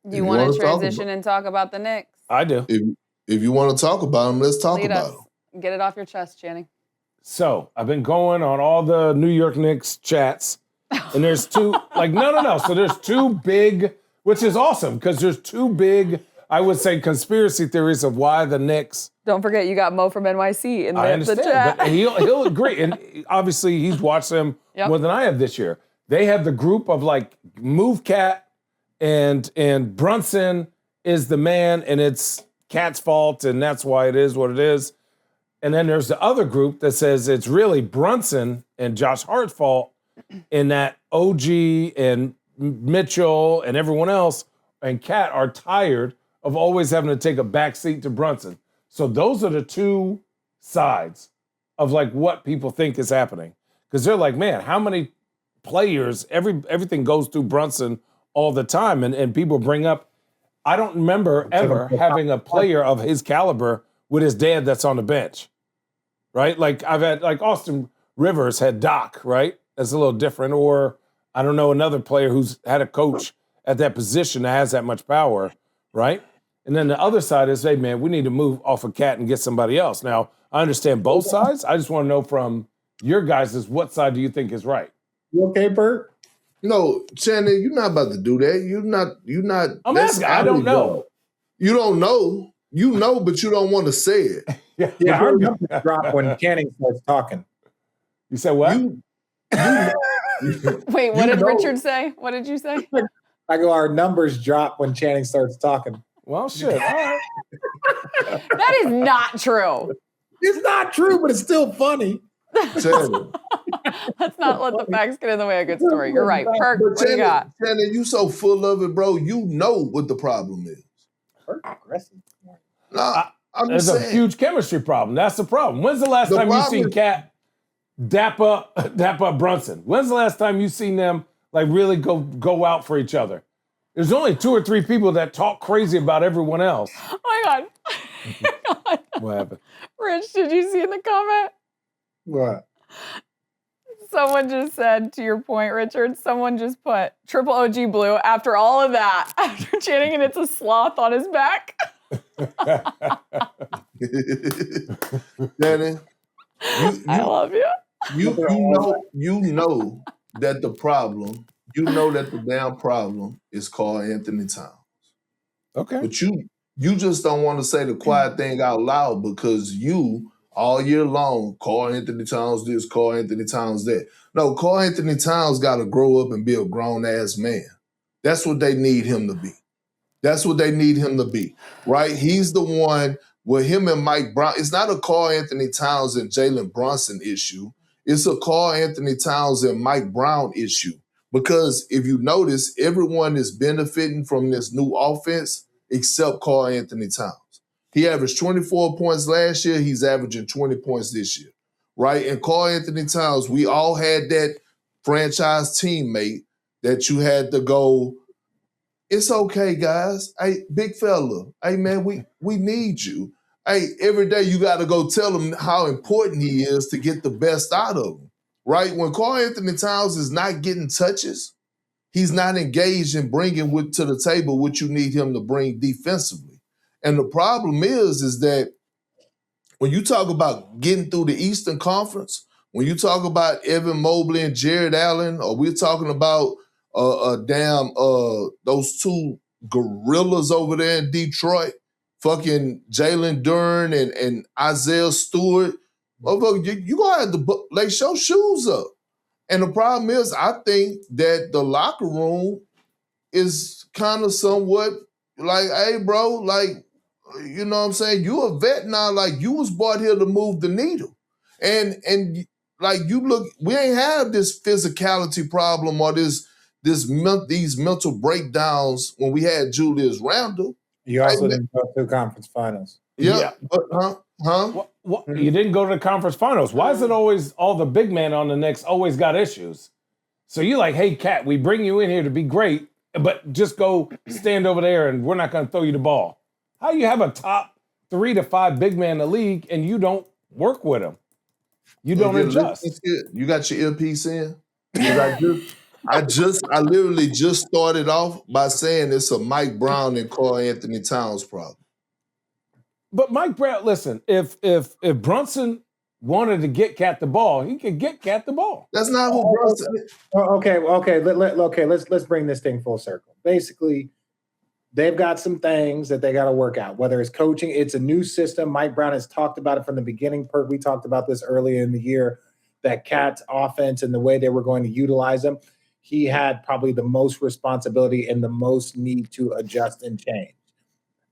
Do you want to transition and talk about the Knicks? I do. If you want to talk about them, let's talk about them. Get it off your chest, Channing. So I've been going on all the New York Knicks chats, and there's two, no. So there's two big, which is awesome, because there's two big, I would say, conspiracy theories of why the Knicks. Don't forget, you got Mo from NYC in the chat. But he'll agree. And obviously, he's watched them more than I have this year. They have the group of, Move Cat and Brunson is the man, and it's Cat's fault, and that's why it is what it is. And then there's the other group that says it's really Brunson and Josh Hart's fault, in that OG and Mitchell and everyone else and Cat are tired of always having to take a backseat to Brunson. So those are the two sides of what people think is happening. Because they're like, man, how many players, everything goes through Brunson all the time. And people bring up, I don't remember ever having a player of his caliber with his dad that's on the bench, right? I've had, Austin Rivers had Doc, right? That's a little different. Or I don't know, another player who's had a coach at that position that has that much power, right? And then the other side is, hey, man, we need to move off of Cat and get somebody else. Now, I understand both sides. I just want to know from your guys, what side do you think is right? You okay, Perk? No, Channing, you're not about to do that. You're not. I'm asking. I don't know. You don't know. You know, but you don't want to say it. Yeah, our numbers drop when Channing starts talking. You said what? Wait, what did Richard say? What did you say? I go, our numbers drop when Channing starts talking. Well, shit. All right. That is not true. It's not true, but it's still funny. Let's not let the facts get in the way of a good story. You're right. Perk, what do you got? Channing, you so full of it, bro. You know what the problem is. Perk aggressive. Nah, there's a huge chemistry problem. That's the problem. When's the last time you seen Cat dap up Brunson? When's the last time you seen them really go out for each other? There's only 2 or 3 people that talk crazy about everyone else. Oh my God. What happened? Rich, did you see in the comment? What? Someone just said, to your point, Richard, someone just put triple OG blue after all of that, after Channing, and it's a sloth on his back. Channing, I love you. You know that the problem, the damn problem is Karl-Anthony Towns. Okay. But you just don't want to say the quiet thing out loud, because you, all year long, Karl-Anthony Towns this, Karl-Anthony Towns that. No, Karl-Anthony Towns got to grow up and be a grown-ass man. That's what they need him to be. That's what they need him to be, right? He's the one with him and Mike Brown. It's not a Karl-Anthony Towns and Jalen Brunson issue. It's a Karl-Anthony Towns and Mike Brown issue. Because if you notice, everyone is benefiting from this new offense except Karl-Anthony Towns. He averaged 24 points last year. He's averaging 20 points this year, right? And Karl-Anthony Towns, we all had that franchise teammate that you had to go, it's okay, guys. Hey, big fella. Hey, man, we need you. Hey, every day you got to go tell him how important he is to get the best out of him, right? When Karl-Anthony Towns is not getting touches, he's not engaged in bringing to the table what you need him to bring defensively. And the problem is that when you talk about getting through the Eastern Conference, when you talk about Evan Mobley and Jared Allen, or we're talking about those two gorillas over there in Detroit, fucking Jalen Duren and Isaiah Stewart, you gonna have to lace your shoes up. And the problem is, I think that the locker room is kind of somewhat like, hey, bro, you know what I'm saying? You a vet now, you was brought here to move the needle. And you look, we ain't have this physicality problem or these mental breakdowns when we had Julius Randle. You also didn't go to conference finals. Yeah. But, You didn't go to the conference finals. Why is it always all the big men on the Knicks always got issues? So you're like, hey, Cat, we bring you in here to be great, but just go stand over there and we're not going to throw you the ball. How you have a top 3 to 5 big man in the league and you don't work with them? You don't adjust. You got your earpiece in? You got I literally just started off by saying it's a Mike Brown and Karl-Anthony Towns problem. But Mike Brown, listen, if Brunson wanted to get Cat the ball, he could get Cat the ball. That's not who Brunson is. Okay. Let's bring this thing full circle. Basically, they've got some things that they got to work out. Whether it's coaching, it's a new system. Mike Brown has talked about it from the beginning. Perk, we talked about this earlier in the year. That Cat's offense and the way they were going to utilize him, he had probably the most responsibility and the most need to adjust and change.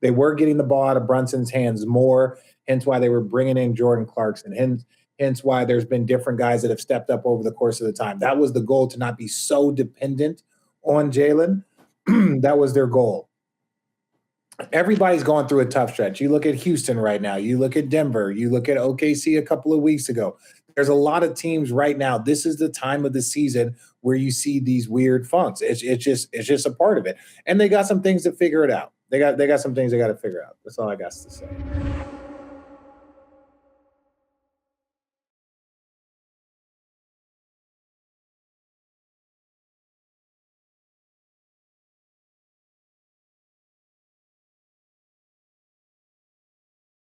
They were getting the ball out of Brunson's hands more, hence why they were bringing in Jordan Clarkson, hence why there's been different guys that have stepped up over the course of the time. That was the goal, to not be so dependent on Jalen. That was their goal. Everybody's going through a tough stretch. You look at Houston right now. You look at Denver. You look at OKC a couple of weeks ago. There's a lot of teams right now. This is the time of the season where you see these weird funks. It's just a part of it. And they got some things to figure it out. They got some things they got to figure out. That's all I got to say.